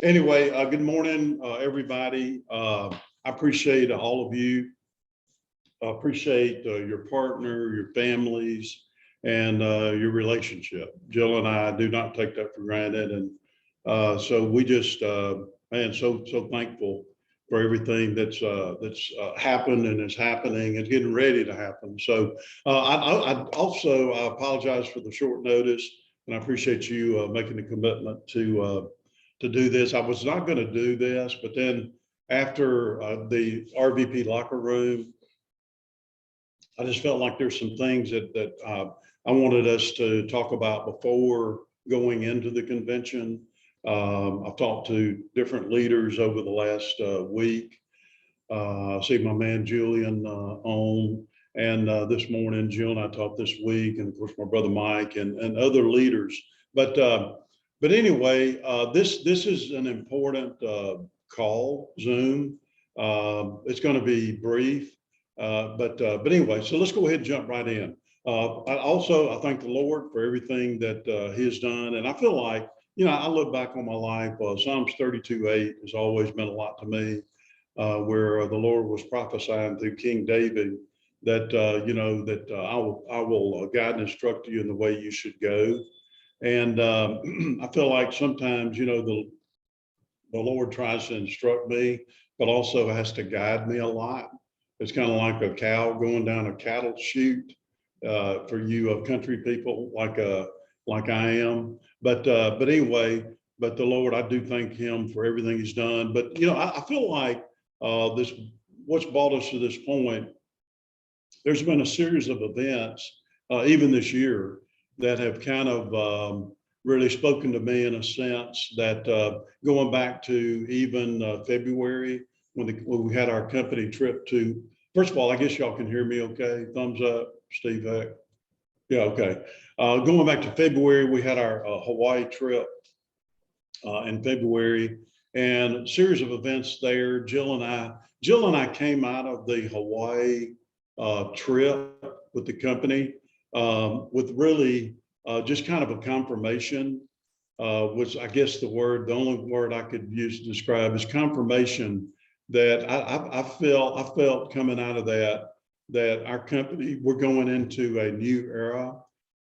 Anyway, good morning, everybody. I appreciate all of you. I appreciate your partner, your families, and your relationship. Jill and I do not take that for granted. And so we just, man, so thankful for everything that's happened and is happening and getting ready to happen. So I also apologize for the short notice, and I appreciate you making the commitment to do this. I was not going to do this, but then after the RVP locker room, I just felt like there's some things that I wanted us to talk about before going into the convention. I've talked to different leaders over the last week. I see my man Julian on, and this morning Jill and I talked this week, and of course my brother Mike and other leaders. But anyway, this is an important call, Zoom. It's going to be brief, but anyway, so let's go ahead and jump right in. I thank the Lord for everything that He has done, and I feel like, I look back on my life. Psalms 32:8 has always meant a lot to me, where the Lord was prophesying through King David that I will guide and instruct you in the way you should go. And I feel like sometimes, the Lord tries to instruct me, but also has to guide me a lot. It's kind of like a cow going down a cattle chute for you country people like I am. But anyway, but the Lord, I do thank Him for everything He's done. But, I feel like what's brought us to this point, there's been a series of events, even this year, that have kind of really spoken to me in a sense that going back to even February when we had our company trip to, first of all, I guess y'all can hear me okay? Thumbs up, Steve Heck. Yeah, okay. Going back to February, we had our Hawaii trip in February, and a series of events there. Jill and I came out of the Hawaii trip with the company with really just kind of a confirmation, was I guess the only word I could use to describe is confirmation that I felt coming out of that our company, we're going into a new era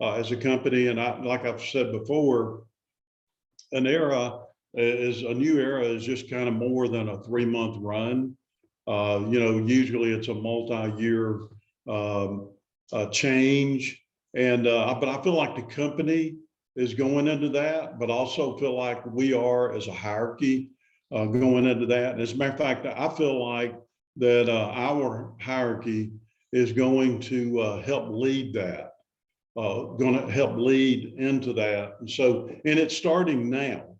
as a company. And like I've said before, a new era is just kind of more than a 3-month run. Usually it's a multi-year change. And but I feel like the company is going into that, but also feel like we are as a hierarchy going into that. And as a matter of fact, I feel like that our hierarchy is going to help lead that, going to help lead into that. And so, and it's starting now.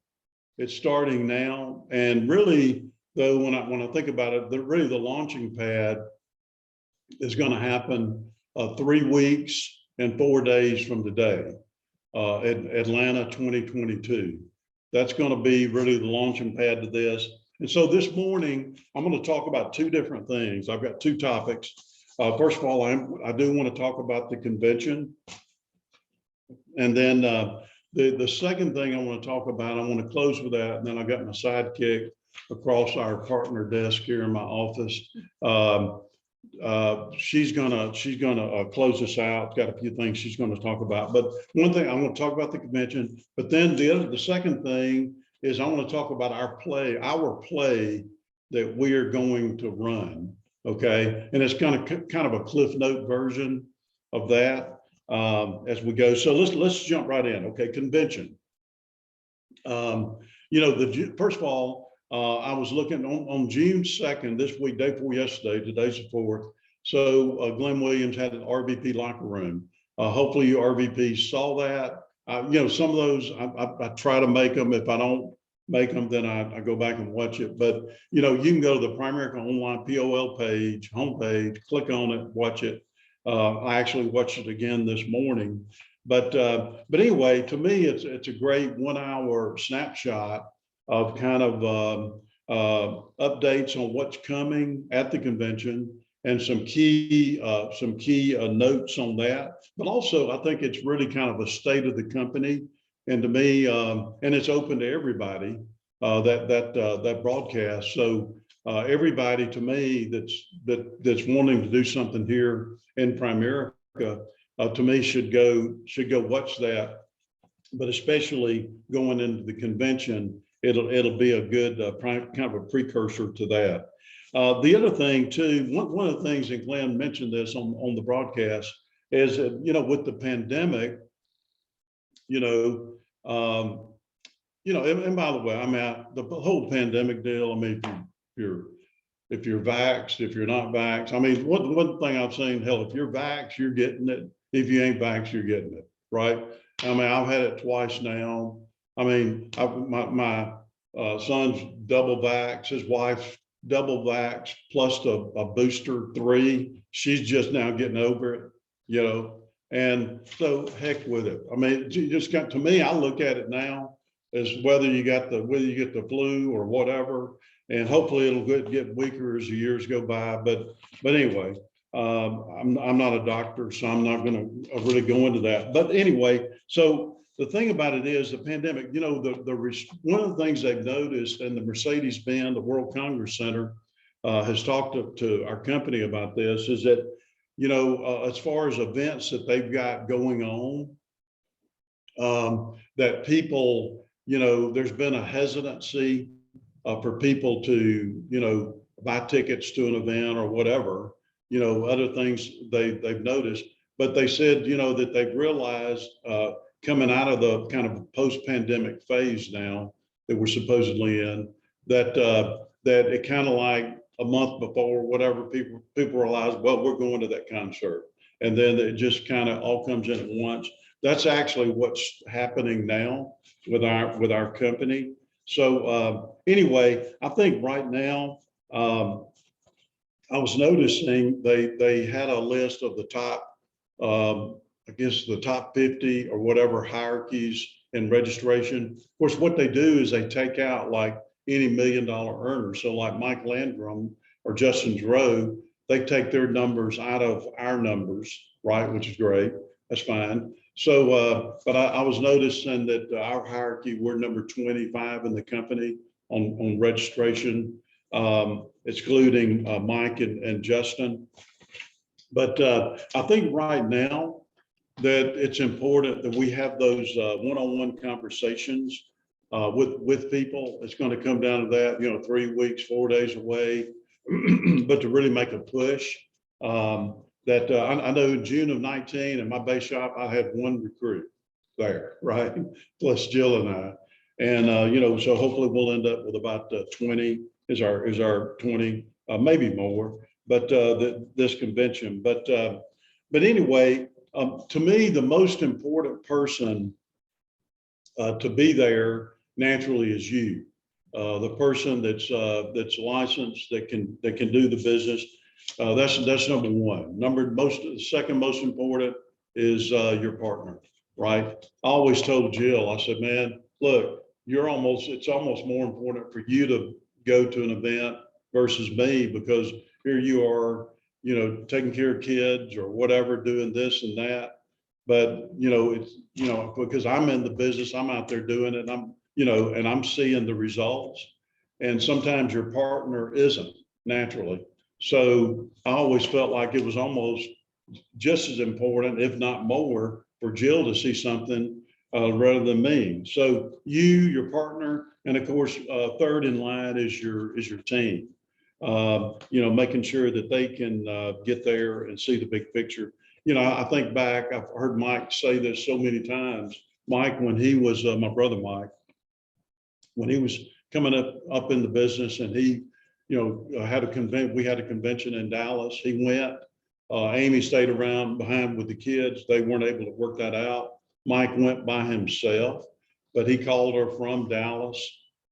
It's starting now. And really, though, when I think about it, really the launching pad is going to happen 3 weeks and 4 days from today, in Atlanta 2022. That's going to be really the launching pad to this. And so this morning, I'm going to talk about 2 different things. I've got 2 topics. First of all, I do want to talk about the convention. And then the second thing I want to talk about, I want to close with that. And then I've got my sidekick across our partner desk here in my office. She's gonna close us out. Got a few things she's going to talk about, but one thing I want to talk about the convention. But then the second thing is I want to talk about our play that we are going to run. Okay, and it's kind of a Cliff Note version of that as we go. So let's jump right in. Okay, convention. First of all. I was looking on June 2nd, this week, day before yesterday, today's the 4th. So Glenn Williams had an RVP locker room. Hopefully you RVPs saw that. Some of those, I try to make them. If I don't make them, then I go back and watch it. But, you can go to the Primerica Online POL page, homepage, click on it, watch it. I actually watched it again this morning. But anyway, to me, it's a great 1-hour snapshot of kind of updates on what's coming at the convention and some key notes on that. But also, I think it's really kind of a state of the company. And to me, and it's open to everybody. that broadcast. So everybody, to me, that's wanting to do something here in Primerica, to me should go watch that. But especially going into the convention, it'll be a good kind of a precursor to that. The other thing too, one of the things, and Glenn mentioned this on the broadcast, is that, with the pandemic, and by the way, I mean, the whole pandemic deal, I mean, if you're vaxxed, if you're not vaxxed, I mean, one thing I've seen, hell, if you're vaxxed, you're getting it. If you ain't vaxxed, you're getting it, right? I mean, I've had it twice now. I mean, my son's double vaxxed, his wife's double vaxxed, plus a booster 3. She's just now getting over it, and so heck with it. I mean, you just got, to me, I look at it now as whether you get the flu or whatever, and hopefully it'll get weaker as the years go by. But anyway, I'm not a doctor, so I'm not going to really go into that. But anyway, so the thing about it is the pandemic. One of the things they've noticed, and the Mercedes-Benz, the World Congress Center, has talked to our company about this, is that as far as events that they've got going on, that people, there's been a hesitancy for people to, buy tickets to an event or whatever, other things they've noticed. But they said, that they've realized coming out of the kind of post-pandemic phase now that we're supposedly in, that it kind of like a month before, whatever, people realize, well, we're going to that concert. And then it just kind of all comes in at once. That's actually what's happening now with our company. So anyway, I think right now, I was noticing they had a list of the top, I guess the top 50 or whatever hierarchies in registration. Of course, what they do is they take out like any $1 million earner. So like Mike Landrum or Justin Giroux, they take their numbers out of our numbers, right? Which is great. That's fine. So, but I was noticing that our hierarchy, we're number 25 in the company on registration, excluding Mike and Justin. But I think right now that it's important that we have those one-on-one conversations with people. It's going to come down to that, 3 weeks, 4 days away, but to really make a push. I know in June of 19 in my base shop, I had 1 recruit there, right? Plus Jill and I. And, so hopefully we'll end up with about 20 is our 20, maybe more, but this convention. But anyway, to me, the most important person to be there naturally is you, the person that's licensed, that can do the business. That's number one. The second most important is your partner, right? I always told Jill, I said, man, look, it's almost more important for you to go to an event versus me, because here you are, taking care of kids or whatever, doing this and that. But, it's, because I'm in the business, I'm out there doing it, and I'm seeing the results. And sometimes your partner isn't, naturally. So I always felt like it was almost just as important, if not more, for Jill to see something rather than me. So your partner, and of course, third in line is your team. Making sure that they can get there and see the big picture. I think back, I've heard Mike say this so many times. Mike, when he was my brother Mike, when he was coming up in the business, and he, had we had a convention in Dallas. He went. Amy stayed around behind with the kids. They weren't able to work that out. Mike went by himself, but he called her from Dallas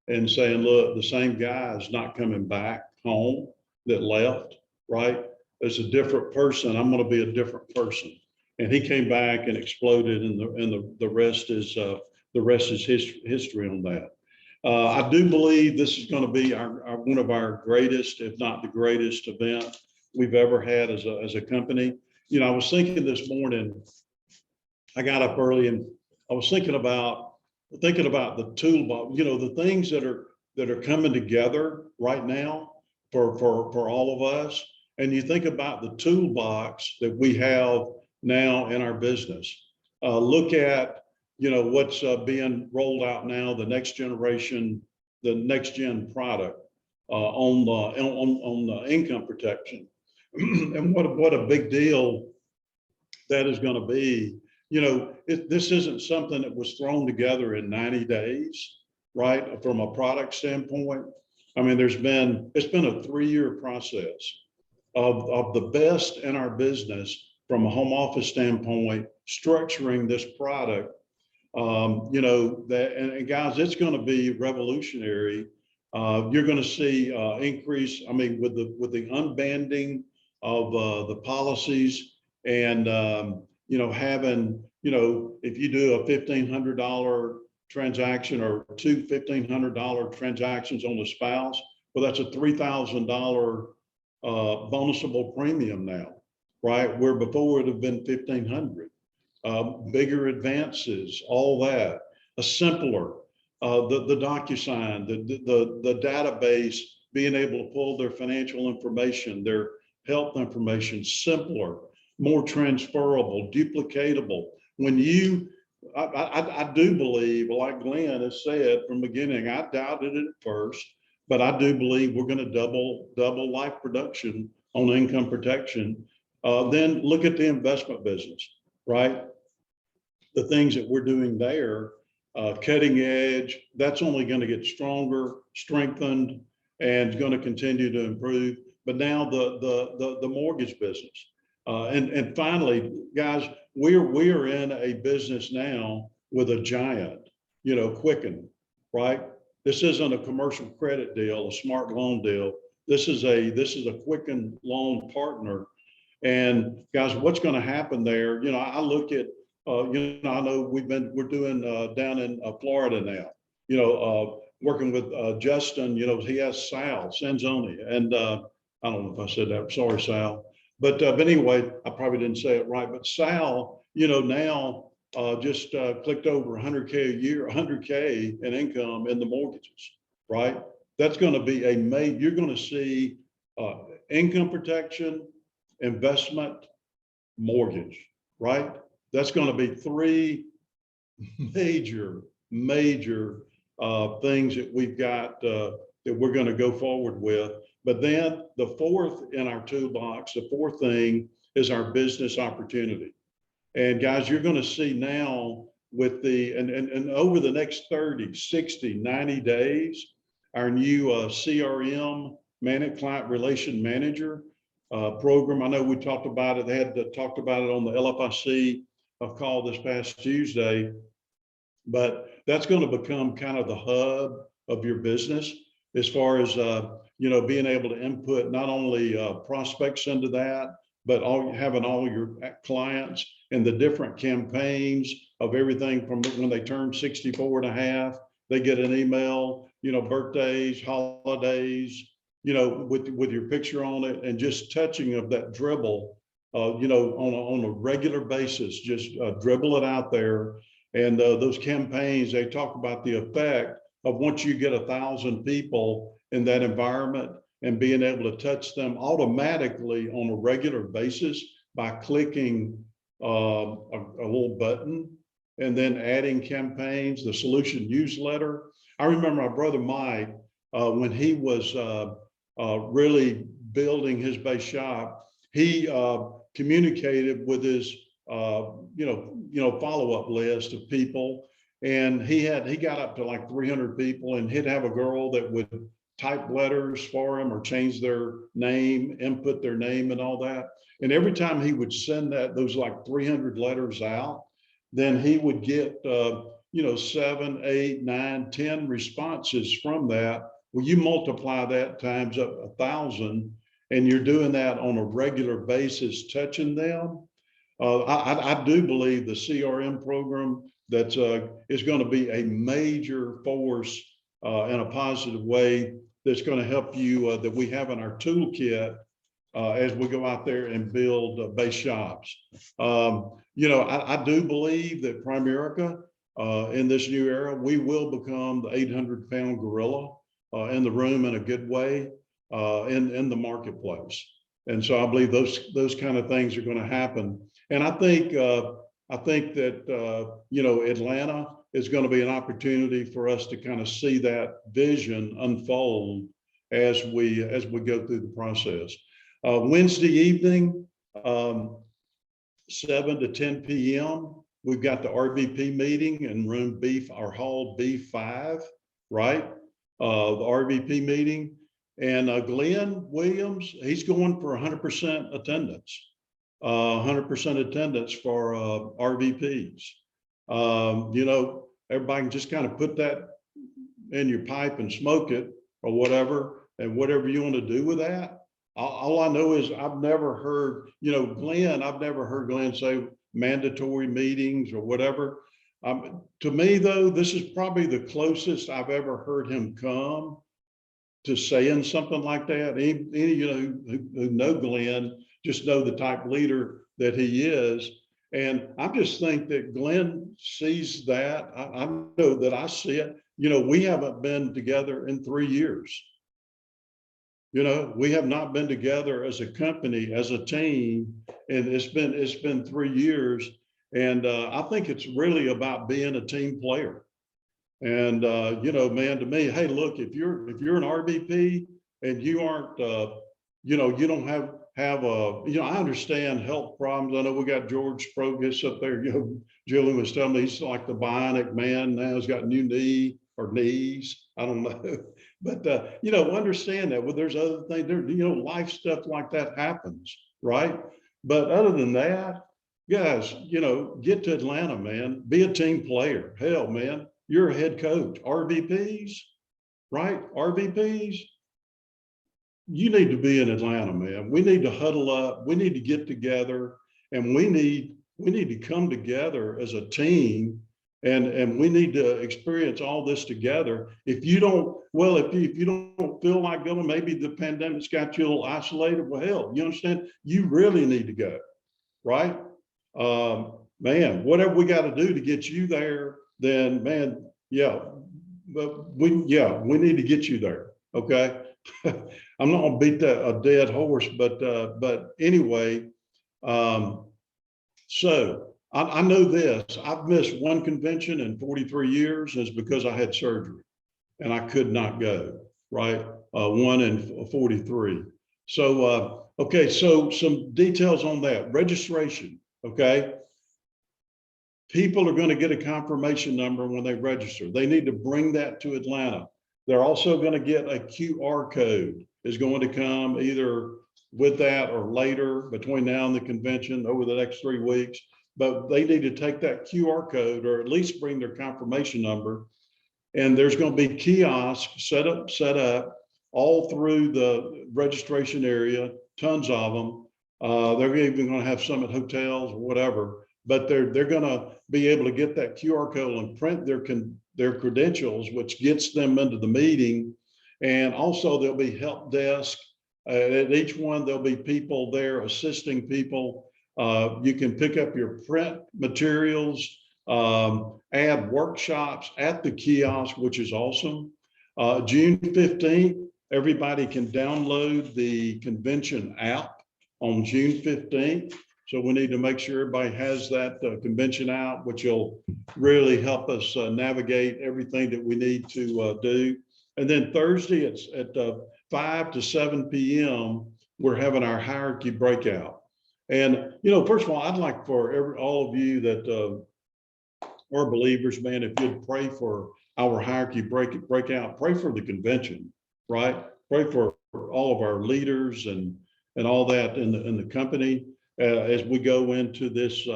and saying, look, the same guy is not coming back home that left, right? It's a different person. I'm going to be a different person. And he came back and exploded, and the rest is history on that. I do believe this is going to be one of our greatest, if not the greatest event we've ever had as a company. I was thinking this morning, I got up early and I was thinking about the toolbox, the things that are that are coming together right now for all of us. And you think about the toolbox that we have now in our business. Look at, what's being rolled out now, the next generation, the next gen product on the income protection. And what a big deal that is going to be. This isn't something that was thrown together in 90 days, right? From a product standpoint. I mean, it's been a 3-year process of the best in our business from a home office standpoint, structuring this product. And guys, it's going to be revolutionary. You're going to see increase. I mean, with the unbanding of the policies and having, if you do a $1,500 transaction or two $1,500 transactions on the spouse, well, that's a $3,000 bonusable premium now, right? Where before it would have been $1,500. Bigger advances, all that, a simpler, the DocuSign, the database, being able to pull their financial information, their health information, simpler, more transferable, duplicatable. I do believe, like Glenn has said from the beginning, I doubted it at first, but I do believe we're going to double life production on income protection. Then look at the investment business, right? The things that we're doing there, cutting edge, that's only going to get stronger, strengthened, and going to continue to improve. But now the mortgage business. And finally, guys, we are in a business now with a giant, Quicken, right? This isn't a commercial credit deal, a smart loan deal. This is a Quicken loan partner. And guys, what's going to happen there? I look at, I know we're doing down in Florida now, working with Justin, he has Sal Sanzoni, and I don't know if I said that, sorry, Sal. But anyway, I probably didn't say it right, but Sal, now just clicked over 100K a year, 100K in income in the mortgages, right? That's going to be you're going to see income protection, investment, mortgage, right? That's going to be 3 major things that we've got that we're going to go forward with. But then the fourth in our toolbox, the fourth thing is our business opportunity. And guys, you're going to see now with and over the next 30, 60, 90 days, our new CRM, Client Relation Manager program. I know we talked about it. They had talked about it on the LFIC call this past Tuesday, but that's going to become kind of the hub of your business as far as being able to input not only prospects into that, but having all your clients and the different campaigns of everything from when they turn 64 and a half, they get an email, birthdays, holidays, with your picture on it, and just touching of that dribble, on a regular basis, just dribble it out there. And those campaigns, they talk about the effect of once you get 1,000 people in that environment and being able to touch them automatically on a regular basis by clicking a little button and then adding campaigns, the solution newsletter. I remember my brother Mike, when he was really building his base shop, he communicated with his follow-up list of people, and he got up to like 300 people, and he'd have a girl that would type letters for him or change their name, input their name and all that. And every time he would send those like 300 letters out, then he would get 7, 8, 9, 10 responses from that. Well, you multiply that times up 1,000, and you're doing that on a regular basis, touching them. I do believe the CRM program that is going to be a major force in a positive way that's going to help you that we have in our toolkit as we go out there and build base shops. I do believe that Primerica in this new era, we will become the 800-pound gorilla in the room in a good way in the marketplace. And so I believe those kind of things are going to happen. And I think that Atlanta is going to be an opportunity for us to kind of see that vision unfold as we go through the process. Wednesday evening, 7 to 10 p.m. We've got the RVP meeting in room B, our hall B5, right? The RVP meeting. And Glenn Williams, he's going for 100% attendance. 100% attendance for RVPs. Everybody can just kind of put that in your pipe and smoke it or whatever, and whatever you want to do with that. All I know is I've never heard Glenn say mandatory meetings or whatever. To me, though, this is probably the closest I've ever heard him come to saying something like that. Any who know Glenn just know the type leader that he is. And I just think that Glenn sees that. I know that I see it. We haven't been together in 3 years. We have not been together as a company, as a team, and it's been 3 years. And I think it's really about being a team player. And man, to me, hey, look, if you're an RVP and you aren't, you don't have I understand health problems. I know we got George Sprogus up there. Julian was telling me he's like the bionic man now. He's got new knee or knees. I don't know. But, understand that. Well, there's other things there, life stuff like that happens, right? But other than that, guys, get to Atlanta, man. Be a team player. Hell, man, you're a head coach. RVPs, right? RVPs, you need to be in Atlanta, man. We need to huddle up. We need to get together, and we need to come together as a team. And we need to experience all this together. If you don't feel like going, maybe the pandemic's got you a little isolated. Well, hell, you understand? You really need to go, right? Man, whatever we got to do to get you there, then man, yeah. But we need to get you there. Okay. I'm not gonna beat a dead horse, but anyway, so. I know this, I've missed one convention in 43 years, and it's because I had surgery and I could not go, right? One in 43. So, okay, so some details on that. Registration, okay? People are going to get a confirmation number when they register. They need to bring that to Atlanta. They're also going to get a QR code is going to come either with that or later between now and the convention over the next 3 weeks. But they need to take that QR code or at least bring their confirmation number. And there's going to be kiosks set up all through the registration area, tons of them. They're even going to have some at hotels or whatever, but they're going to be able to get that QR code and print their credentials, which gets them into the meeting. And also there'll be help desk. At each one, there'll be people there assisting people. You can pick up your print materials, add workshops at the kiosk, which is awesome. June 15th, everybody can download the convention app on June 15th. So we need to make sure everybody has that convention app, which will really help us navigate everything that we need to do. And then Thursday, it's at 5 to 7 p.m., we're having our hierarchy breakout. And, first of all, I'd like for all of you that are believers, man, if you'd pray for our hierarchy breakout, pray for the convention, right? Pray for all of our leaders and all that in the company as we go into this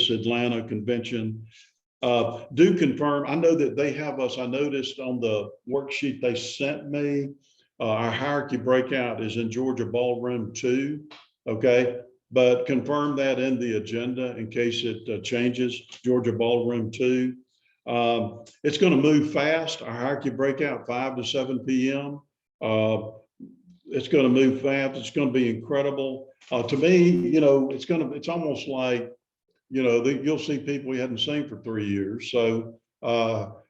Atlanta convention. Do confirm. I know that they have us. I noticed on the worksheet they sent me, our hierarchy breakout is in Georgia Ballroom 2. Okay. But confirm that in the agenda in case it changes, Georgia Ballroom 2. It's going to move fast. Our hierarchy breakout 5 to 7 p.m. It's going to move fast. It's going to be incredible. To me, it's almost like, you'll see people we hadn't seen for 3 years. So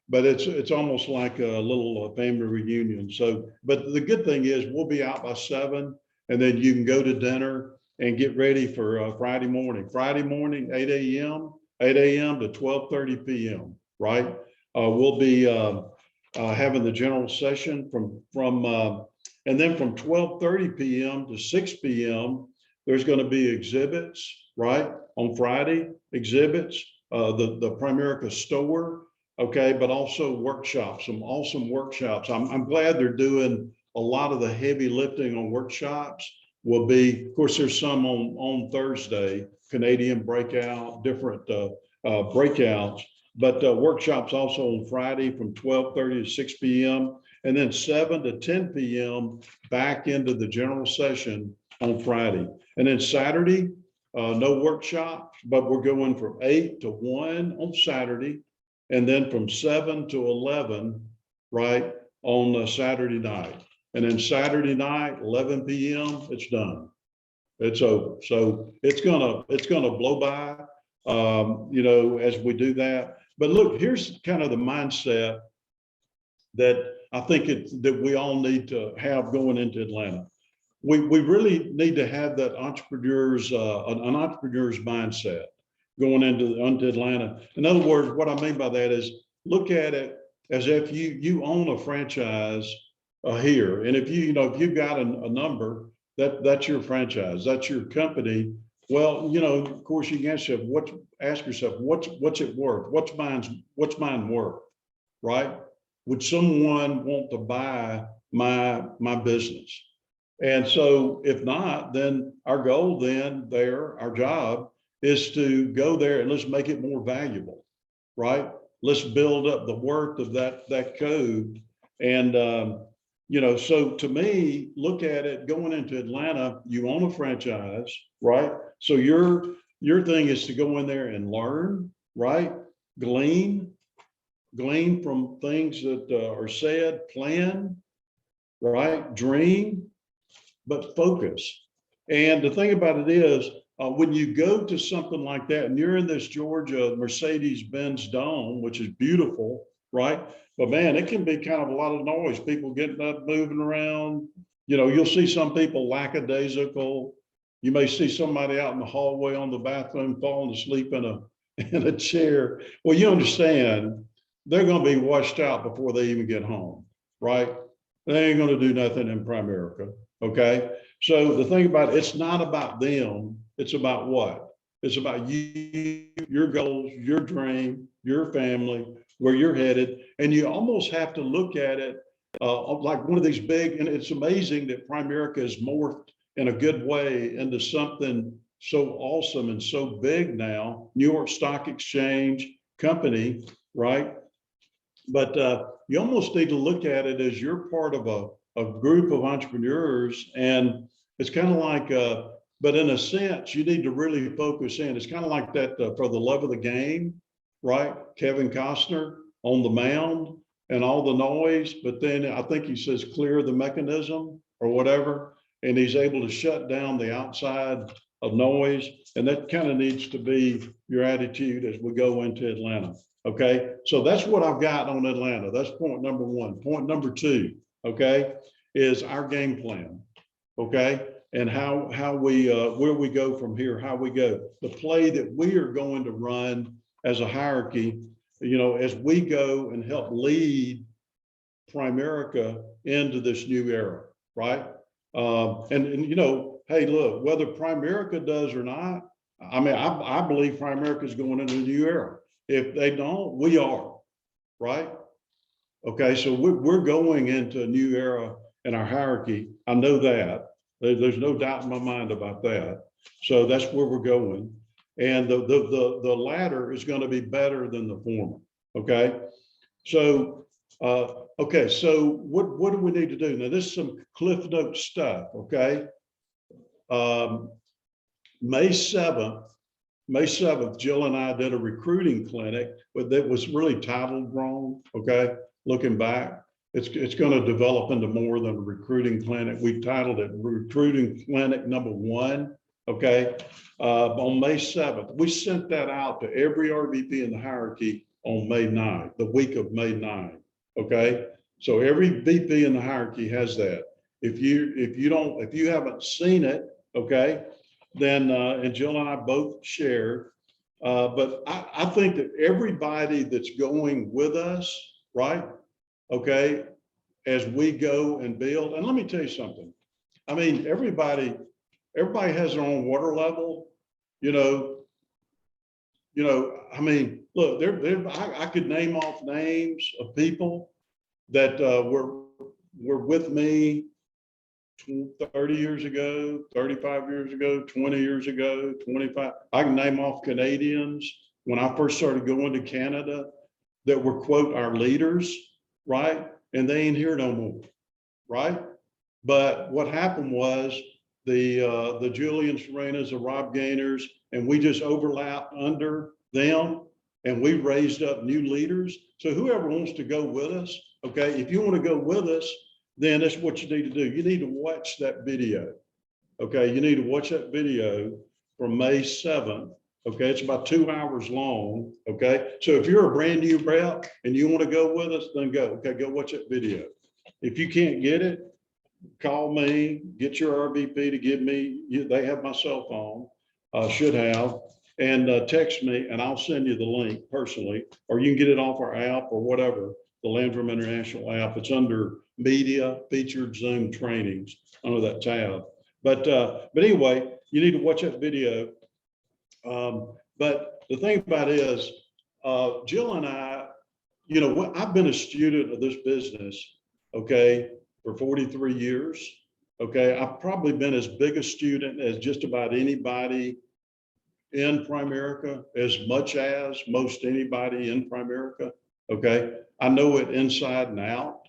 but it's almost like a little family reunion. So, but the good thing is we'll be out by 7, and then you can go to dinner and get ready for Friday morning. Friday morning, 8 a.m. to 12:30 p.m. Right? We'll be having the general session and then from 12:30 p.m. to 6 p.m. there's going to be exhibits, right? On Friday, exhibits, the Primerica store, okay, but also workshops, some awesome workshops. I'm glad they're doing a lot of the heavy lifting on workshops. Will be, of course, there's some on Thursday, Canadian breakout, different breakouts, but workshops also on Friday from 12:30 to 6 p.m. and then 7 to 10 p.m. back into the general session on Friday. And then Saturday, no workshops, but we're going from 8 to 1 on Saturday, and then from 7 to 11, right, on Saturday night. And then Saturday night, 11 p.m., it's done. It's over. So it's gonna blow by, as we do that. But look, here's kind of the mindset that I think that we all need to have going into Atlanta. We really need to have that an entrepreneur's mindset going into Atlanta. In other words, what I mean by that is look at it as if you own a franchise here, and if you've got a number that's your franchise, that's your company. Well, of course, you can ask yourself, what's it worth? What's mine worth, right? Would someone want to buy my business? And so if not, then our goal our job is to go there and let's make it more valuable, right? Let's build up the worth of that code. And, so to me, look at it going into Atlanta, you own a franchise, right? So your thing is to go in there and learn, right? Glean from things that are said, plan, right? Dream, but focus. And the thing about it is, when you go to something like that, and you're in this Georgia Mercedes-Benz Dome, which is beautiful, right? But man, it can be kind of a lot of noise, people getting up, moving around. You'll see some people lackadaisical. You may see somebody out in the hallway on the bathroom falling asleep in a chair. Well, you understand, they're going to be washed out before they even get home, right? They ain't going to do nothing in Primerica, okay? So the thing about it, it's not about them. It's about what? It's about you, your goals, your dream, your family, where you're headed. And you almost have to look at it like one of these big, and it's amazing that Primerica has morphed in a good way into something so awesome and so big now, New York Stock Exchange company, right? But you almost need to look at it as you're part of a group of entrepreneurs, and it's kind of like, but in a sense, you need to really focus in. It's kind of like that For the Love of the Game, right? Kevin Costner on the mound and all the noise, but then I think he says clear the mechanism or whatever, and he's able to shut down the outside of noise, and that kind of needs to be your attitude as we go into Atlanta. Okay, so that's what I've got on Atlanta. That's point number one. Point number two, okay, is our game plan, okay, and how we where we go from here, how we go. The play that we are going to run as a hierarchy, as we go and help lead Primerica into this new era, right? Hey, look, whether Primerica does or not, I mean, I believe Primerica is going into a new era. If they don't, we are, right? Okay, so we're going into a new era in our hierarchy. I know that. There's no doubt in my mind about that. So that's where we're going. And the latter is going to be better than the former, okay? So, so what do we need to do? Now, this is some Cliff Note stuff, okay? May 7th, Jill and I did a recruiting clinic, but that was really titled wrong, okay? Looking back, it's going to develop into more than a recruiting clinic. We titled it Recruiting Clinic number 1, okay? On May 7th, we sent that out to every RVP in the hierarchy on May 9th, the week of May 9th. Okay. So every VP in the hierarchy has that. If you haven't seen it, okay, then and Jill and I both share. But I think that everybody that's going with us, right? Okay, as we go and build, and let me tell you something. I mean, everybody has their own water level, you know, I mean, look, I could name off names of people that were with me 30 years ago, 35 years ago, 20 years ago, 25. I can name off Canadians when I first started going to Canada that were, quote, our leaders, right? And they ain't here no more, right? But what happened was the Julian Serenas, the Rob Gainers, and we just overlapped under them and we raised up new leaders. So whoever wants to go with us, okay, if you want to go with us, then that's what you need to do. You need to watch that video. Okay, you need to watch that video from May 7th. Okay, it's about 2 hours long. Okay, so if you're a brand new rep and you want to go with us, then go. Okay, go watch that video. If you can't get it, call me, get your RVP to give me, they have my cell phone, should have, and text me and I'll send you the link personally, or you can get it off our app or whatever, the Landrum International app. It's under media, featured Zoom trainings under that tab. But anyway, you need to watch that video. But the thing about it is, Jill and I, I've been a student of this business, okay, for 43 years. Okay, I've probably been as big a student as just about anybody in Primerica, as much as most anybody in Primerica. Okay, I know it inside and out.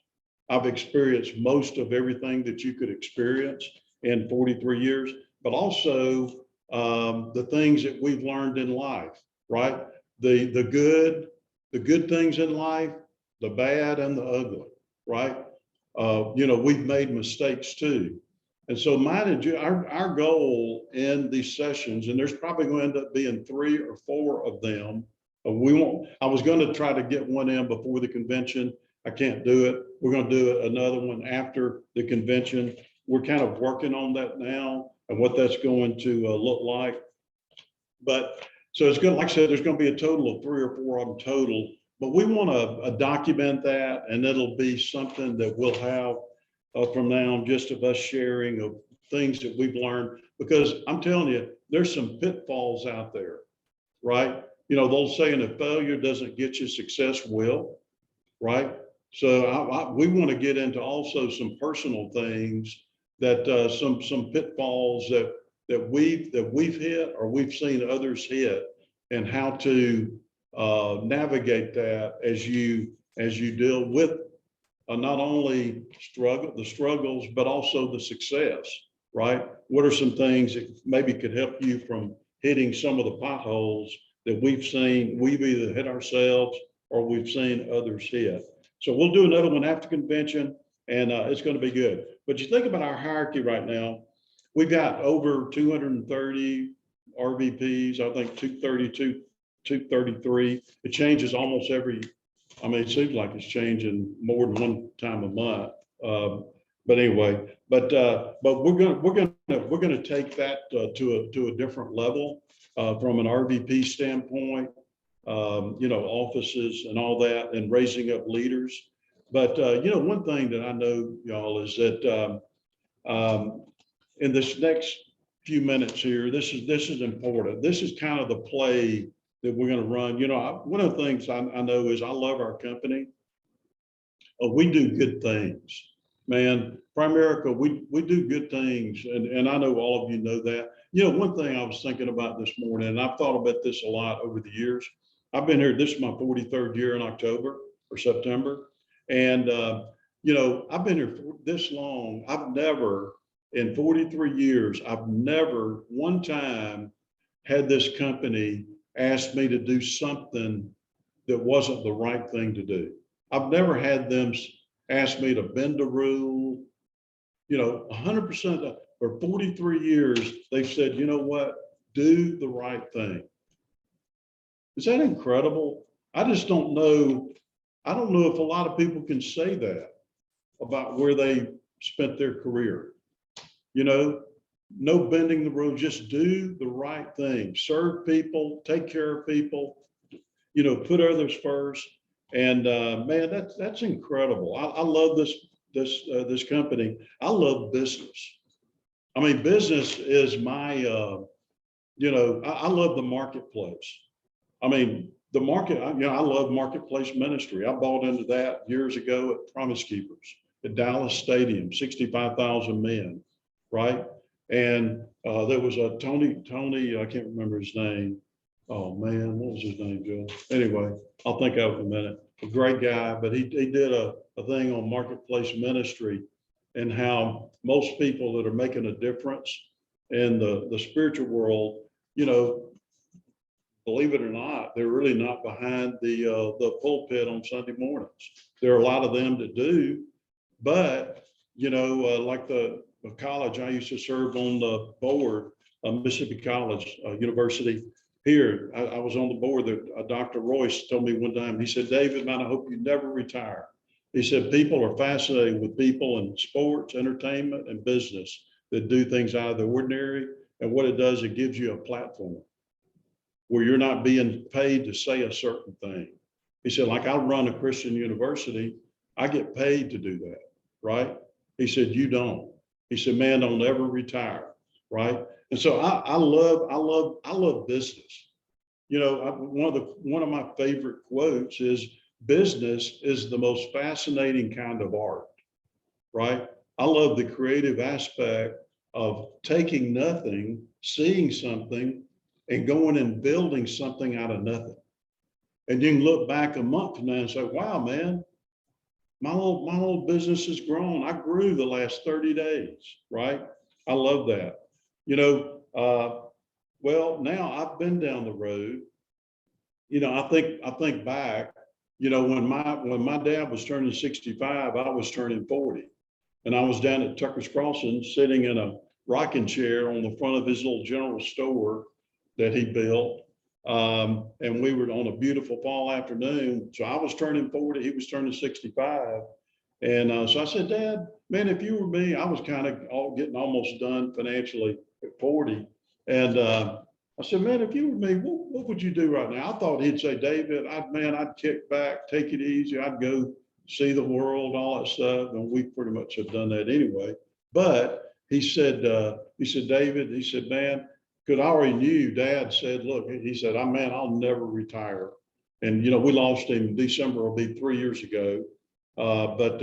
I've experienced most of everything that you could experience in 43 years, but also the things that we've learned in life, right? The good things in life, the bad and the ugly, right? We've made mistakes too. And so our goal in these sessions, and there's probably going to end up being 3 or 4 of them. I was going to try to get one in before the convention. I can't do it. We're going to do another one after the convention. We're kind of working on that now and what that's going to look like. But so it's going to, like I said, there's going to be a total of 3 or 4 of them total. But we want to document that, and it'll be something that we'll have from now on, just of us sharing of things that we've learned. Because I'm telling you, there's some pitfalls out there, right? They'll say, and if failure doesn't get you, success will, right? So we want to get into also some personal things that some pitfalls that we've hit or we've seen others hit, and how to navigate that as you deal with not only the struggles, but also the success, right? What are some things that maybe could help you from hitting some of the potholes that we've either hit ourselves or we've seen others hit? So we'll do another one after convention, and it's going to be good. But you think about our hierarchy right now, we've got over 230 RVPs, I think 232, 233. It changes almost it seems like it's changing more than one time a month. But anyway, but we're gonna take that to a different level from an RVP standpoint. Offices and all that, and raising up leaders. But one thing that I know, y'all, is that in this next few minutes here, this is important. This is kind of the play that we're going to run. One of the things I know is I love our company. We do good things, man. Primerica, we do good things, and I know all of you know that. One thing I was thinking about this morning, and I've thought about this a lot over the years. I've been here, this is my 43rd year in October or September. And, I've been here for this long. In 43 years, I've never one time had this company ask me to do something that wasn't the right thing to do. I've never had them ask me to bend a rule. 100% for 43 years, they've said, you know what, do the right thing. Is that incredible? I just don't know. I don't know if a lot of people can say that about where they spent their career. You know, no bending the rules, just do the right thing, serve people, take care of people, you know, put others first. And man, that's incredible. I love this company. I love business. I mean, business is my, you know, I love the marketplace. I mean, the market, you know, I love marketplace ministry. I bought into that years ago at Promise Keepers at Dallas Stadium, 65,000 men, right? And there was a Tony, I can't remember his name. Oh man, what was his name, Joe? Anyway, I'll think of it in a minute. A great guy, but he did a thing on marketplace ministry and how most people that are making a difference in the spiritual world, you know, believe it or not, they're really not behind the pulpit on Sunday mornings. There are a lot of them that do, but you know, like the college I used to serve on the board, Mississippi College University here. I was on the board that Dr. Royce told me one time. He said, "David, man, I hope you never retire." He said, "People are fascinated with people in sports, entertainment, and business that do things out of the ordinary. And what it does, it gives you a platform where you're not being paid to say a certain thing." He said, "Like I run a Christian university, I get paid to do that, right?" He said, "You don't." He said, "Man, don't ever retire," right? And so I love business. You know, one of my favorite quotes is, "Business is the most fascinating kind of art," right? I love the creative aspect of taking nothing, seeing something, and going and building something out of nothing. And you can look back a month from now and say, "Wow, man, my whole business has grown. I grew the last 30 days," right? I love that. You know, well, now I've been down the road. You know, I think back, you know, when my dad was turning 65, I was turning 40. And I was down at Tucker's Crossing sitting in a rocking chair on the front of his little general store that he built. And we were on a beautiful fall afternoon. So I was turning 40, he was turning 65. And so I said, "Dad, man, if you were me," I was kind of getting almost done financially at 40. And I said, "Man, if you were me, what would you do right now?" I thought he'd say, "David, I'd kick back, take it easy. I'd go see the world, all that stuff." And we pretty much have done that anyway. But he said, "David," he said, "Man," because I already knew Dad said, "Look," he said, "Man, I'll never retire." And, you know, we lost him December, will be 3 years ago. But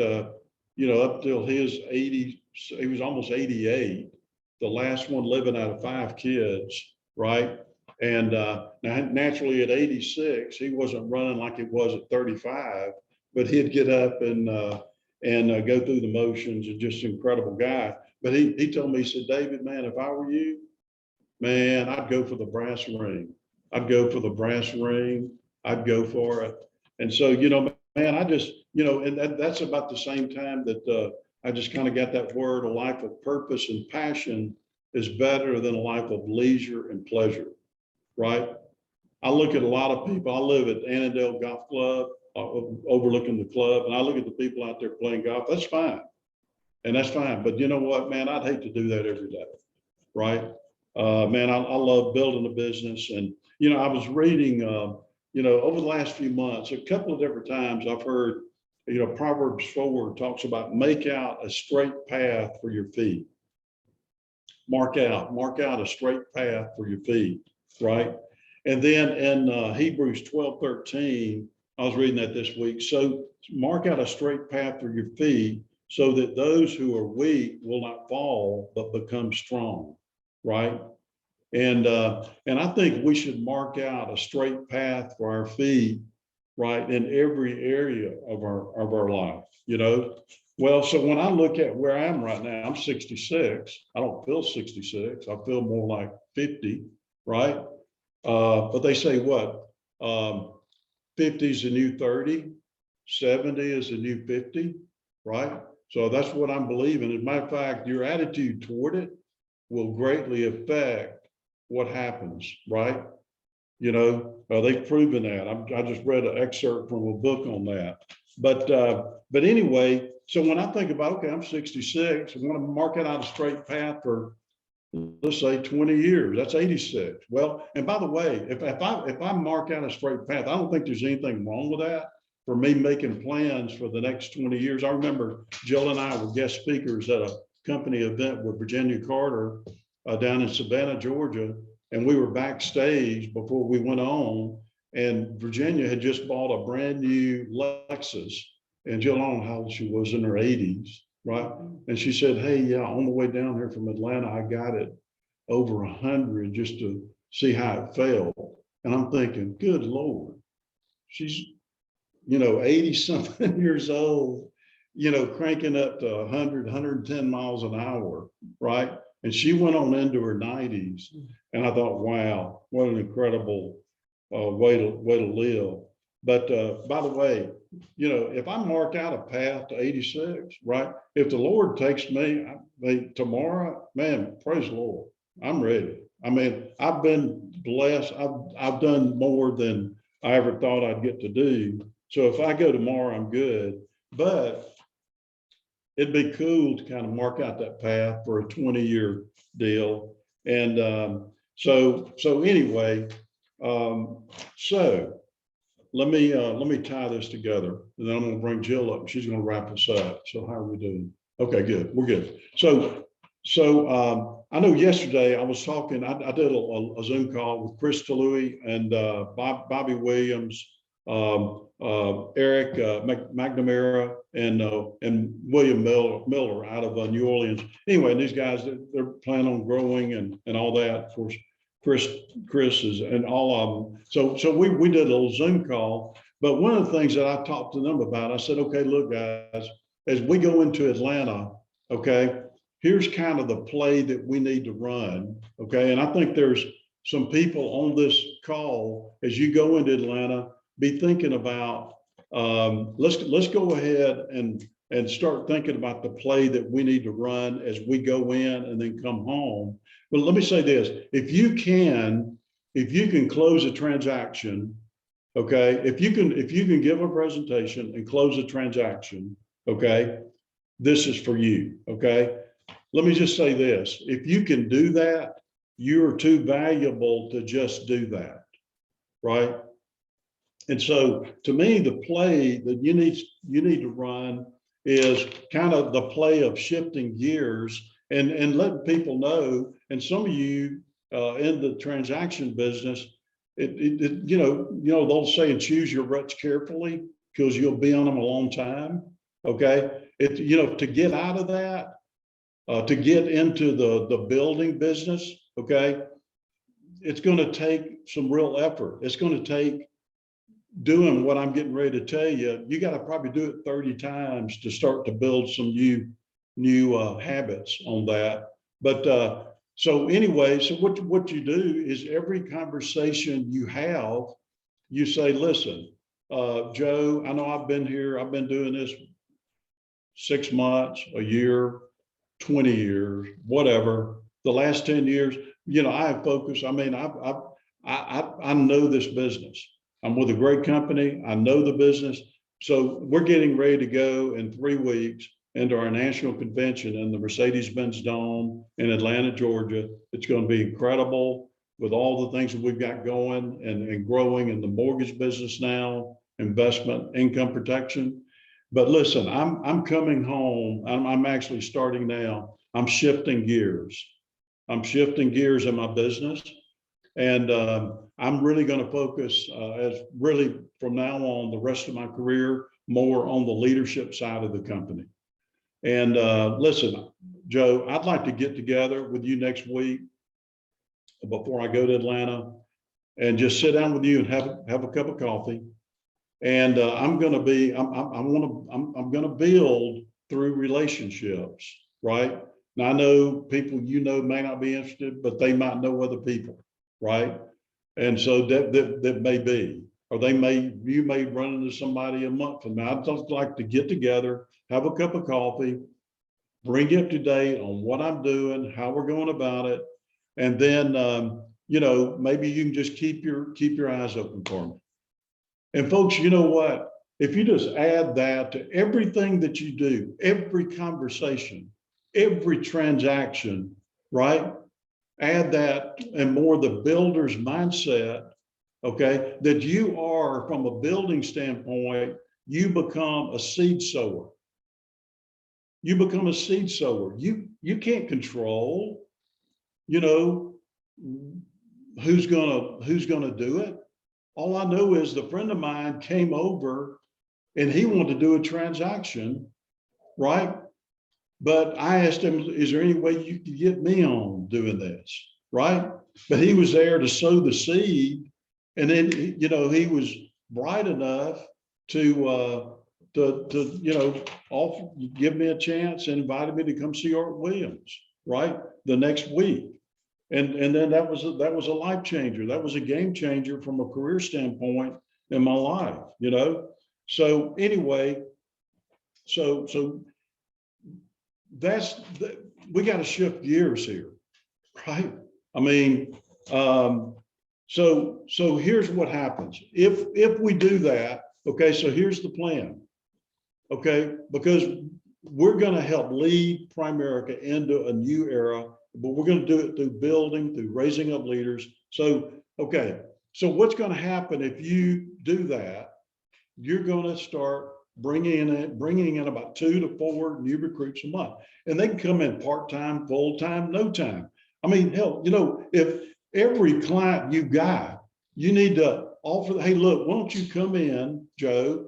you know, up till his 80, he was almost 88, the last one living out of 5 kids, right? And now, naturally at 86, he wasn't running like it was at 35, but he'd get up and go through the motions, and just an incredible guy. But he told me, he said, "David, man, if I were you, man, I'd go for the brass ring. I'd go for the brass ring. I'd go for it." And so, you know, man, I just, you know, and that's about the same time that I just kind of got that word, a life of purpose and passion is better than a life of leisure and pleasure, right? I look at a lot of people. I live at Annandale Golf Club, overlooking the club, and I look at the people out there playing golf. That's fine. And that's fine. But you know what, man, I'd hate to do that every day, right? Man, I love building a business. And, you know, I was reading, you know, over the last few months, a couple of different times I've heard, you know, Proverbs 4 talks about make out a straight path for your feet. Mark out a straight path for your feet, right? And then in Hebrews 12:13, I was reading that this week. So mark out a straight path for your feet so that those who are weak will not fall, but become strong, right? And I think we should mark out a straight path for our feet, right, in every area of our life, you know. Well, so when I look at where I am right now, I'm 66. I don't feel 66. I feel more like 50, right? But they say what? 50 is the new 30, 70 is the new 50, right? So that's what I'm believing. As a matter of fact, your attitude toward it will greatly affect what happens, right? They've proven that. I just read an excerpt from a book on that. But anyway, so when I think about, okay, I'm 66, I'm going to mark it out a straight path for, let's say 20 years, that's 86. Well, and by the way, if I mark out a straight path, I don't think there's anything wrong with that for me making plans for the next 20 years. I remember Jill and I were guest speakers at a company event with Virginia Carter down in Savannah, Georgia. And we were backstage before we went on, and Virginia had just bought a brand new Lexus. And Jill, I don't know how old she was, in her 80s, right? And she said, hey, yeah, on the way down here from Atlanta, I got it over 100 just to see how it felt. And I'm thinking, good Lord, she's, 80 something years old, cranking up to 100, 110 miles an hour, right? And she went on into her 90s. And I thought, wow, what an incredible way to live. But by the way, if I mark out a path to 86, right? If the Lord takes me tomorrow, man, praise the Lord, I'm ready. I mean, I've been blessed. I've done more than I ever thought I'd get to do. So if I go tomorrow, I'm good. But it'd be cool to kind of mark out that path for a 20-year deal. And so anyway, so let me tie this together, and then I'm going to bring Jill up, and she's going to wrap us up. So how are we doing? Okay, good. We're good. So I know yesterday I was talking. I did a Zoom call with Chris Talui and Bobby Williams, Eric McNamara, and William Miller out of New Orleans. Anyway, these guys, they're planning on growing and all that. Of course, Chris is, and all of them. So we did a little Zoom call. But one of the things that I talked to them about, I said, okay, look, guys, as we go into Atlanta, okay, here's kind of the play that we need to run. Okay, and I think there's some people on this call, as you go into Atlanta, be thinking about, let's go ahead and start thinking about the play that we need to run as we go in and then come home. But let me say this, if you can close a transaction, okay, if you can give a presentation and close a transaction, okay, this is for you, okay? Let me just say this, if you can do that, you're too valuable to just do that, right? And so to me, the play that you need to run is kind of the play of shifting gears and letting people know. And some of you in the transaction business, they'll say, and choose your ruts carefully because you'll be on them a long time. Okay, to get out of that, to get into the building business, okay, it's going to take some real effort. It's going to take doing what I'm getting ready to tell you. You got to probably do it 30 times to start to build some new habits on that. But so anyway, so what you do is every conversation you have, you say, listen, Joe, I know I've been doing this 6 months, a year, 20 years, whatever, the last 10 years, I have focused. I mean, I know this business. I'm with a great company. I know the business. So we're getting ready to go in 3 weeks into our national convention in the Mercedes-Benz Dome in Atlanta, Georgia. It's going to be incredible with all the things that we've got going and growing in the mortgage business now, investment, income protection. But listen, I'm coming home. I'm actually starting now. I'm shifting gears. I'm shifting gears in my business. And I'm really going to focus as really from now on, the rest of my career, more on the leadership side of the company. And listen, Joe, I'd like to get together with you next week before I go to Atlanta and just sit down with you and have a cup of coffee. And I'm going to build through relationships, right? Now I know people may not be interested, but they might know other people, right? And so that may be, or you may run into somebody a month from now. I'd just like to get together, have a cup of coffee, bring you up to date on what I'm doing, how we're going about it. And then, maybe you can just keep your eyes open for me. And folks, you know what? If you just add that to everything that you do, every conversation, every transaction, right? Add that and more the builder's mindset, okay, that you are, from a building standpoint, you become a seed sower. You become a seed sower. You can't control, who's gonna do it. All I know is the friend of mine came over and he wanted to do a transaction, right? But I asked him, is there any way you could get me on doing this, right? But he was there to sow the seed. And then, he was bright enough to offer, give me a chance and invited me to come see Art Williams, right? The next week. And then that was a life changer. That was a game changer from a career standpoint in my life, So anyway, so we got to shift gears here, right? I mean, so here's what happens if we do that. Okay, so here's the plan. Okay, because we're going to help lead Primerica into a new era, but we're going to do it through building, through raising up leaders. So, okay, so what's going to happen if you do that? You're going to start bringing in about 2 to 4 new recruits a month, and they can come in part-time, full-time, no time. I mean, hell, if every client you got, you need to offer, hey, look, why don't you come in, Joe?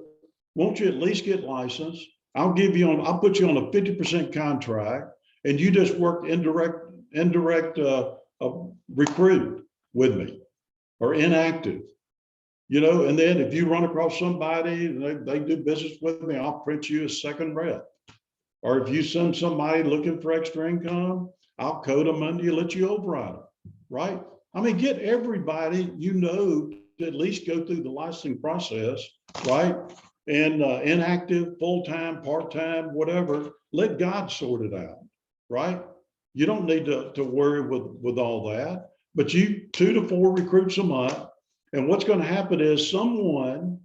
Won't you at least get licensed? I'll put you on a 50% contract, and you just work indirect recruit with me, or inactive. And then if you run across somebody and they do business with me, I'll print you a second rep. Or if you send somebody looking for extra income, I'll code them under you, let you override them, right? I mean, get everybody to at least go through the licensing process, right? And inactive, full-time, part-time, whatever, let God sort it out, right? You don't need to worry with all that, but 2 to 4 recruits a month. And what's going to happen is someone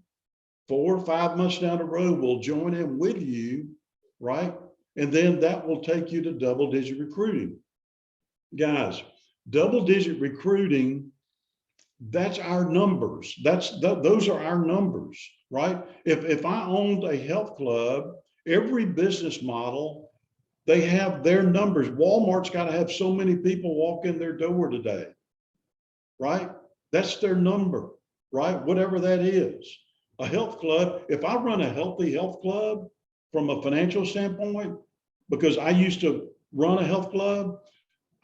4 or 5 months down the road will join in with you, right? And then that will take you to double-digit recruiting. Guys, double-digit recruiting, that's our numbers. Those are our numbers, right? If I owned a health club, every business model, they have their numbers. Walmart's got to have so many people walk in their door today, right? That's their number, right? Whatever that is. A health club, if I run a healthy health club from a financial standpoint, because I used to run a health club,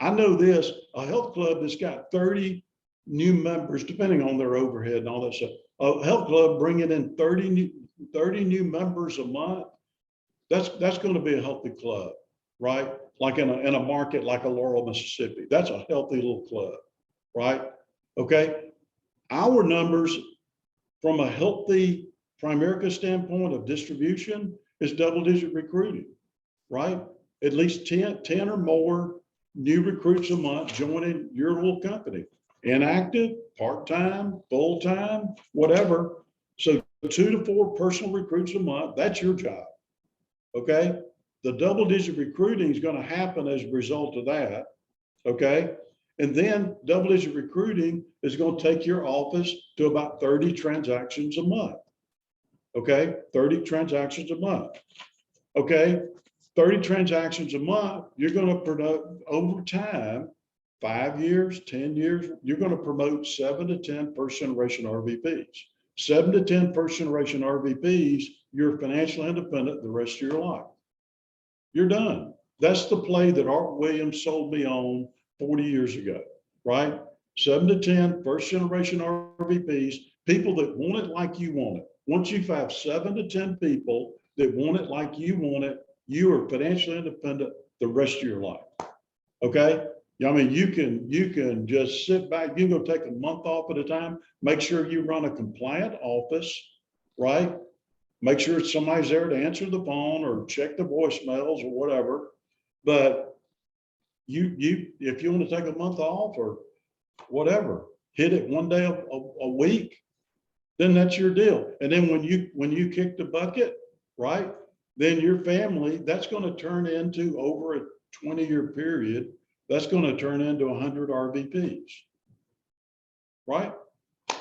I know this, a health club that's got 30 new members, depending on their overhead and all that stuff, a health club bringing in 30 new members a month, that's going to be a healthy club, right? Like in a market like a Laurel, Mississippi, that's a healthy little club, right? Okay, our numbers from a healthy Primerica standpoint of distribution is double-digit recruiting, right? At least 10 or more new recruits a month joining your little company. Inactive, part-time, full-time, whatever. So 2 to 4 personal recruits a month, that's your job, okay? The double-digit recruiting is going to happen as a result of that, okay? And then double-digit recruiting is going to take your office to about 30 transactions a month. Okay, 30 transactions a month. Okay, 30 transactions a month, you're going to promote over time, 5 years, 10 years, you're going to promote 7 to 10 first generation RVPs. 7 to 10 first generation RVPs, you're financially independent the rest of your life. You're done. That's the play that Art Williams sold me on 40 years ago, right? 7 to 10 first generation RVPs, people that want it like you want it. Once you have 7 to 10 people that want it like you want it, you are financially independent the rest of your life. Okay? I mean, you can just sit back, you can go take a month off at a time, make sure you run a compliant office, right? Make sure somebody's there to answer the phone or check the voicemails or whatever. But if you want to take a month off or whatever, hit it one day a week, then that's your deal. And then when you kick the bucket, right, then your family, that's going to turn into, over a 20-year period, that's going to turn into 100 RVPs, right?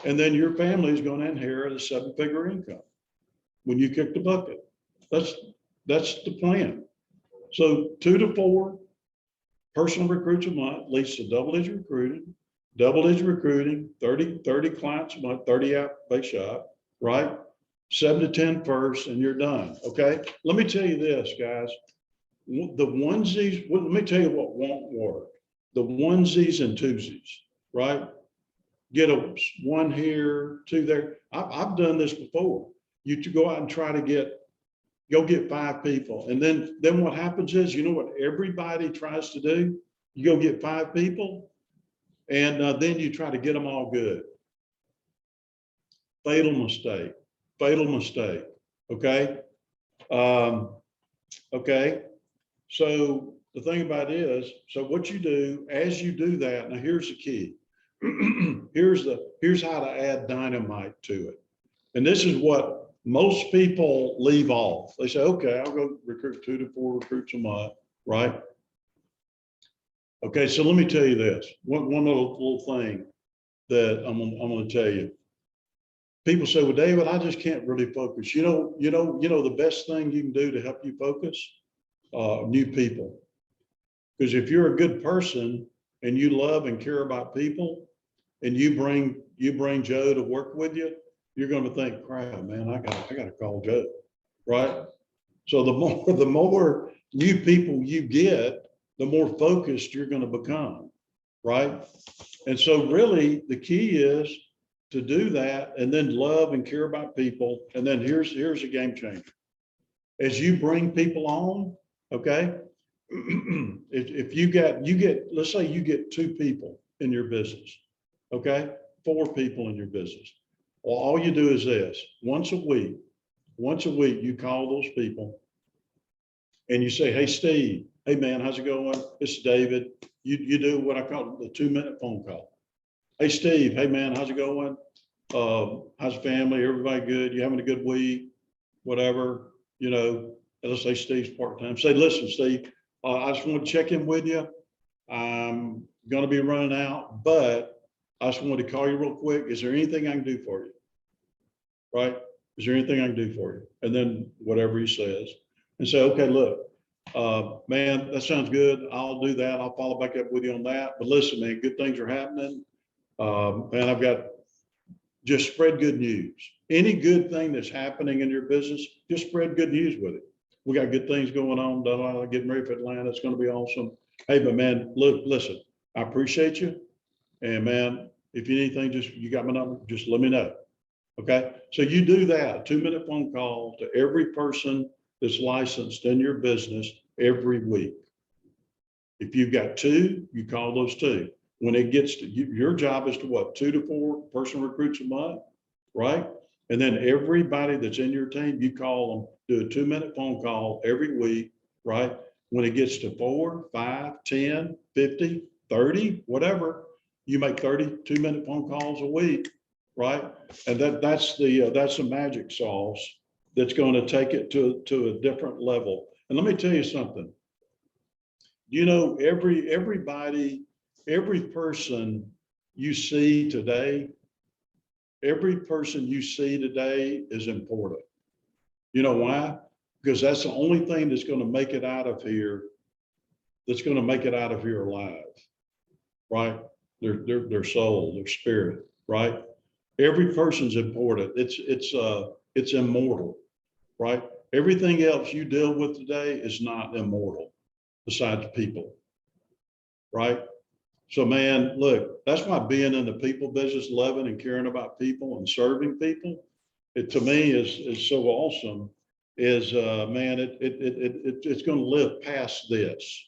And then your family is going to inherit a 7-figure income when you kick the bucket. That's the plan. So 2 to 4 personal recruits a month leads to double-digit recruiting, 30 clients a month, 30 app-based shop, right? 7 to 10 first, and you're done. Okay. Let me tell you this, guys. The onesies, well, let me tell you what won't work. The onesies and twosies, right? Get a 1 here, 2 there. I've done this before. You to go out and try to go get 5 people. And then what happens is, you know what everybody tries to do? You go get 5 people, and then you try to get them all good. Fatal mistake. Okay. Okay. So the thing about it is, so what you do as you do that, now here's the key. here's how to add dynamite to it. And this is what most people leave off. They say, okay, I'll go recruit 2 to 4 recruits a month, right? Okay, so let me tell you this. One little thing that I'm going to tell you. People say, well, David, I just can't really focus. You know, the best thing you can do to help you focus, new people. Because if you're a good person and you love and care about people, and you bring Joe to work with you, you're going to think, crap, man, I got to call Joe, right? So the more new people you get, the more focused you're going to become, right? And so really the key is to do that, and then love and care about people. And then here's a game changer. As you bring people on, okay, if you get, let's say you get 2 people in your business, okay, 4 people in your business. Well, all you do is this: once a week, you call those people and you say, hey, Steve, hey man, how's it going? This is David. You do what I call the 2-minute phone call. Hey, Steve, hey man, how's it going? How's family? Everybody good? You having a good week? Whatever, let's say Steve's part-time. Say, listen, Steve, I just want to check in with you. I'm going to be running out, but I just wanted to call you real quick. Is there anything I can do for you? Right? Is there anything I can do for you? And then whatever he says, and say, okay, look, man, that sounds good. I'll do that. I'll follow back up with you on that. But listen, man, good things are happening. And I've got, just spread good news. Any good thing that's happening in your business, just spread good news with it. We got good things going on. Getting ready for Atlanta. It's going to be awesome. Hey, but man, look, listen, I appreciate you. And man, if you need anything, you got my number, just let me know. Okay. So you do that, a 2-minute phone call to every person that's licensed in your business every week. If you've got 2, you call those 2. When it gets to your job is to what, 2 to 4 personal recruits a month, right? And then everybody that's in your team, you call them, do a 2-minute phone call every week, right? When it gets to 4, 5, 10, 50, 30, whatever, you make 30 2-minute phone calls a week, right? And that's the magic sauce that's going to take it to a different level. And let me tell you something. Every person you see today is important. You know why? Because that's the only thing that's going to make it out of here, alive, right? Their soul, their spirit, right? Every person's important. It's immortal, right? Everything else you deal with today is not immortal besides people, right? So man, look, that's why being in the people business, loving and caring about people and serving people, it to me is so awesome. Is man, it's going to live past this.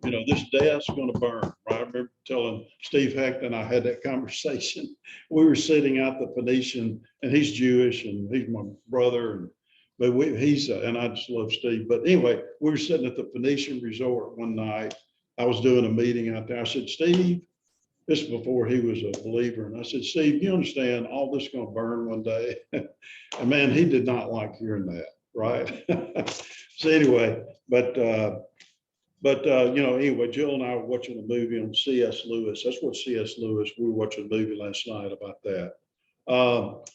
This day's going to burn, right? I remember telling Steve Hecht and I had that conversation. We were sitting out the Phoenician, and he's Jewish and he's my brother, but and I just love Steve. But anyway, we were sitting at the Phoenician Resort one night. I was doing a meeting out there. I said, Steve, this is before he was a believer. And I said, Steve, you understand all this is going to burn one day? And man, he did not like hearing that, right? So anyway, anyway, Jill and I were watching a movie on C.S. Lewis. That's what C.S. Lewis, we were watching a movie last night about that.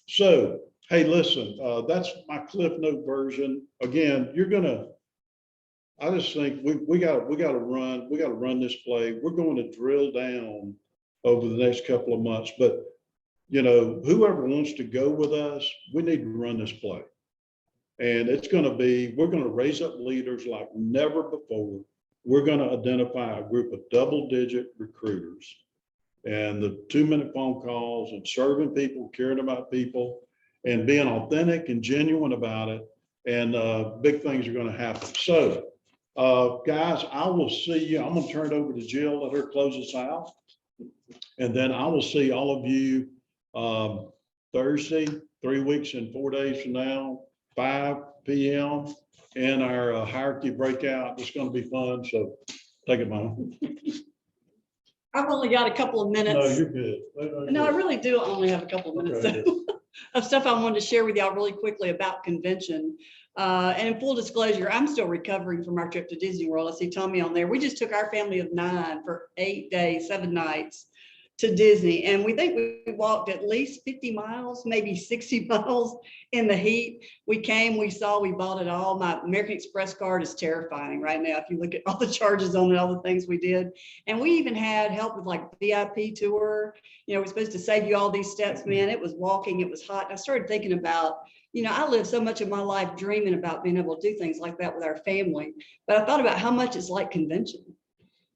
So, hey, listen, that's my Cliff Note version. Again, I just think we got to run this play. We're going to drill down over the next couple of months, but whoever wants to go with us, we need to run this play. And we're going to raise up leaders like never before. We're going to identify a group of double-digit recruiters and the 2-minute phone calls and serving people, caring about people, and being authentic and genuine about it. And big things are going to happen. So, guys, I will see you. I'm going to turn it over to Jill, let her close us out. And then I will see all of you Thursday, 3 weeks and 4 days from now, 5 p.m. in our hierarchy breakout. It's going to be fun. So take it, Mom. I've only got a couple of minutes. No, you're good. No, I really do only have a couple of minutes of stuff I wanted to share with y'all really quickly about convention. And in full disclosure, I'm still recovering from our trip to Disney World. I see Tommy on there. We just took our family of 9 for 8 days, 7 nights to Disney. And we think we walked at least 50 miles, maybe 60 miles in the heat. We came, we saw, we bought it all. My American Express card is terrifying right now. If you look at all the charges on it, all the things we did. And we even had help with like VIP tour. We're supposed to save you all these steps, man. It was walking, it was hot. And I started thinking about, I lived so much of my life dreaming about being able to do things like that with our family. But I thought about how much it's like convention.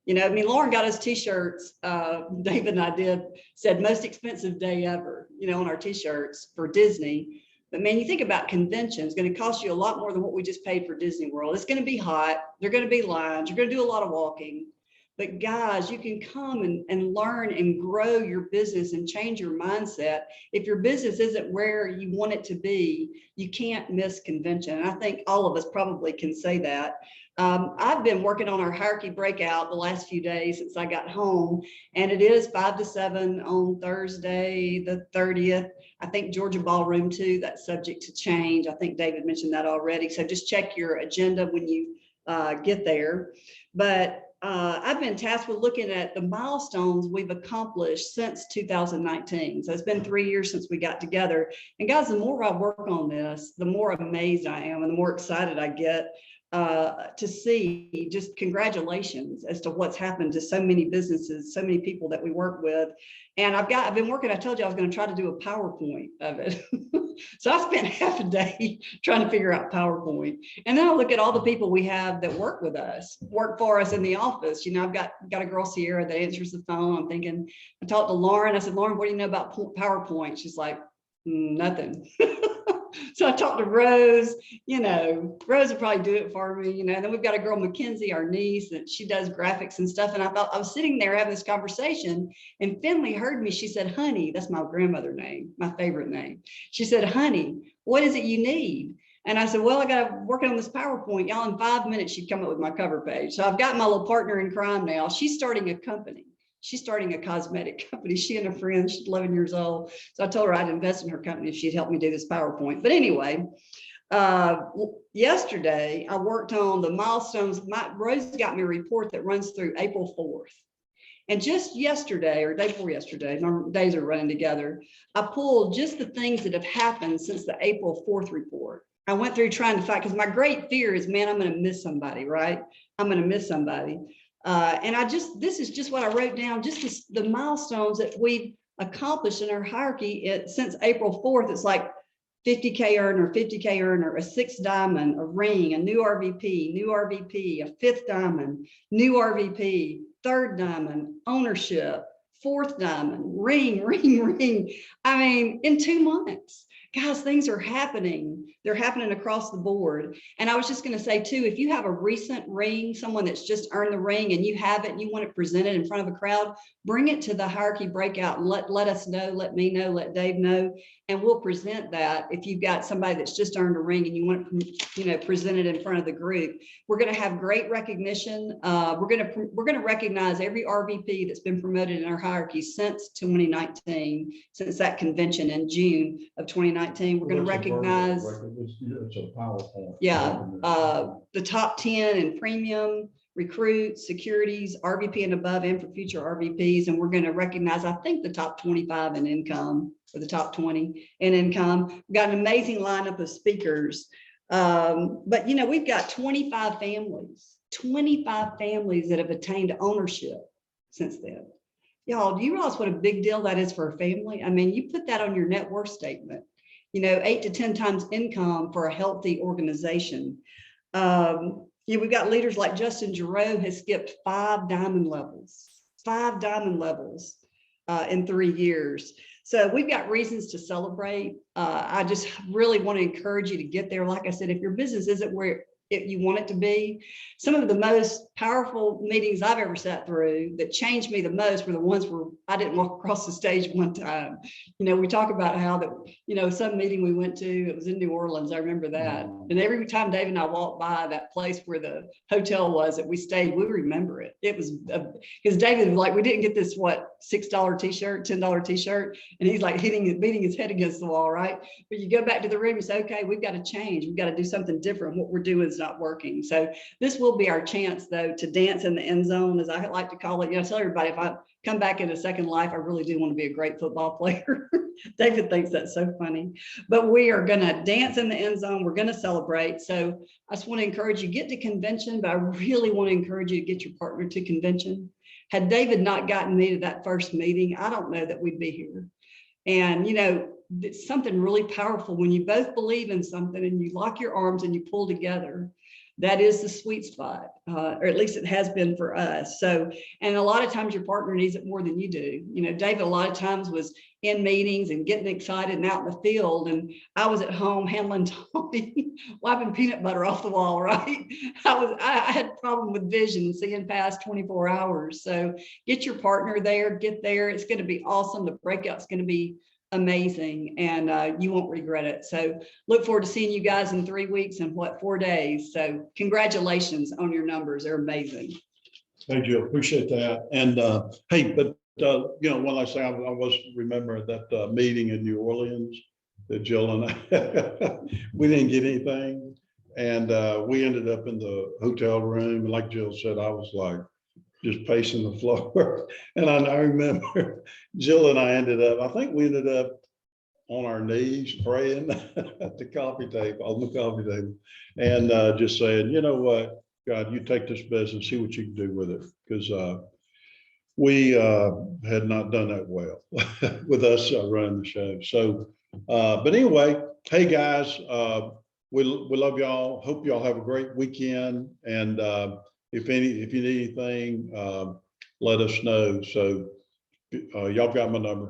Lauren got us t-shirts, David and I said most expensive day ever, on our t-shirts for Disney. But man, you think about convention, it's going to cost you a lot more than what we just paid for Disney World. It's going to be hot. There are going to be lines. You're going to do a lot of walking. But guys, you can come and learn and grow your business and change your mindset. If your business isn't where you want it to be, you can't miss convention. And I think all of us probably can say that. I've been working on our hierarchy breakout the last few days since I got home, and it is 5 to 7 on Thursday, the 30th. I think Georgia Ballroom too, that's subject to change. I think David mentioned that already. So just check your agenda when you get there. But I've been tasked with looking at the milestones we've accomplished since 2019. So it's been 3 years since we got together. And guys, the more I work on this, the more amazed I am and the more excited I get to see. Just congratulations as to what's happened to so many businesses, so many people that we work with. And I've been working, I told you I was going to try to do a PowerPoint of it. So I spent half a day trying to figure out PowerPoint. And then I look at all the people we have that work with us, work for us in the office. I've got a girl, Sierra, that answers the phone. I'm thinking, I talked to Lauren. I said, Lauren, what do you know about PowerPoint? She's like, nothing. So I talked to Rose, Rose would probably do it for me, and then we've got a girl, Mackenzie, our niece, that she does graphics and stuff. And I thought, I was sitting there having this conversation, and Finley heard me. She said, honey, that's my grandmother name, my favorite name. She said, honey, what is it you need? And I said, well, I got to work on this PowerPoint. Y'all, in 5 minutes, she'd come up with my cover page. So I've got my little partner in crime now. She's starting a company. She's starting a cosmetic company. She and a friend, she's 11 years old. So I told her I'd invest in her company if she'd help me do this PowerPoint. But anyway, yesterday I worked on the milestones. Rose got me a report that runs through April 4th. And just yesterday, or day before yesterday, our days are running together, I pulled just the things that have happened since the April 4th report. I went through trying to find, because my great fear is, man, I'm going to miss somebody, right? I'm going to miss somebody. And this is just what I wrote down, just the milestones that we've accomplished in our hierarchy since April 4th. It's like 50K earner, 50K earner, a 6th diamond, a ring, a new RVP, a 5th diamond, new RVP, 3rd diamond, ownership, 4th diamond, ring. I mean, in 2 months. guys, things are happening. They're happening across the board. And I was just going to say too, if you have a recent ring, someone that's just earned the ring and you have it and you want it presented in front of a crowd, bring it to the hierarchy breakout and let us know, let me know, let Dave know, and we'll present that. If you've got somebody that's just earned a ring and you want it, presented in front of the group, we're going to have great recognition. We're going to recognize every RVP that's been promoted in our hierarchy since 2019, since that convention in June of 2019. We're going to recognize, it's a PowerPoint. yeah, the top 10 in premium, recruits, securities, RVP and above, and for future RVPs. And we're going to recognize, I think, the top 25 in income, or the top 20 in income. We've got an amazing lineup of speakers. But we've got 25 families that have attained ownership since then. Y'all, do you realize what a big deal that is for a family? I mean, you put that on your net worth statement, 8 to 10 times income for a healthy organization. We've got leaders like Justin Giroux has skipped 5 diamond levels in 3 years. So we've got reasons to celebrate. I just really want to encourage you to get there. Like I said, if your business isn't where you want it to be, some of the most powerful meetings I've ever sat through that changed me the most were the ones where I didn't walk across the stage one time. We talk about how that, some meeting we went to, it was in New Orleans. I remember that. And every time Dave and I walked by that place where the hotel was that we stayed, we remember it. It was because David was like, we didn't get this, $6 t-shirt, $10 t-shirt. And he's like beating his head against the wall, right? But you go back to the room, you say, okay, we've got to change. We've got to do something different. What we're doing is not working. So this will be our chance, though, to dance in the end zone, as I like to call it. I tell everybody, if I come back in a second life, I really do want to be a great football player. David thinks that's so funny, but we are going to dance in the end zone. We're going to celebrate. So I just want to encourage you, get to convention, but I really want to encourage you to get your partner to convention. Had David not gotten me to that first meeting, I don't know that we'd be here. And, it's something really powerful when you both believe in something and you lock your arms and you pull together. That is the sweet spot, or at least it has been for us. So, and a lot of times your partner needs it more than you do. David a lot of times was in meetings and getting excited and out in the field, and I was at home handling Tommy, wiping peanut butter off the wall, right? I had a problem with vision, seeing past 24 hours. So get your partner there, get there. It's going to be awesome. The breakout's going to be amazing, and you won't regret it. So look forward to seeing you guys in 3 weeks and 4 days. So congratulations on your numbers. They're amazing. Thank you. Appreciate that. And hey, but when I say I was remembering that meeting in New Orleans that Jill and I, we didn't get anything. And we ended up in the hotel room. And like Jill said, I was like, just pacing the floor. And I remember Jill and I I think we ended up on our knees praying at the coffee table, on the coffee table, and just saying, you know what, God, you take this business, see what you can do with it. Because we had not done that well with us running the show. So, but anyway, hey guys, we love y'all. Hope y'all have a great weekend. And if you need anything, let us know. So y'all got my number.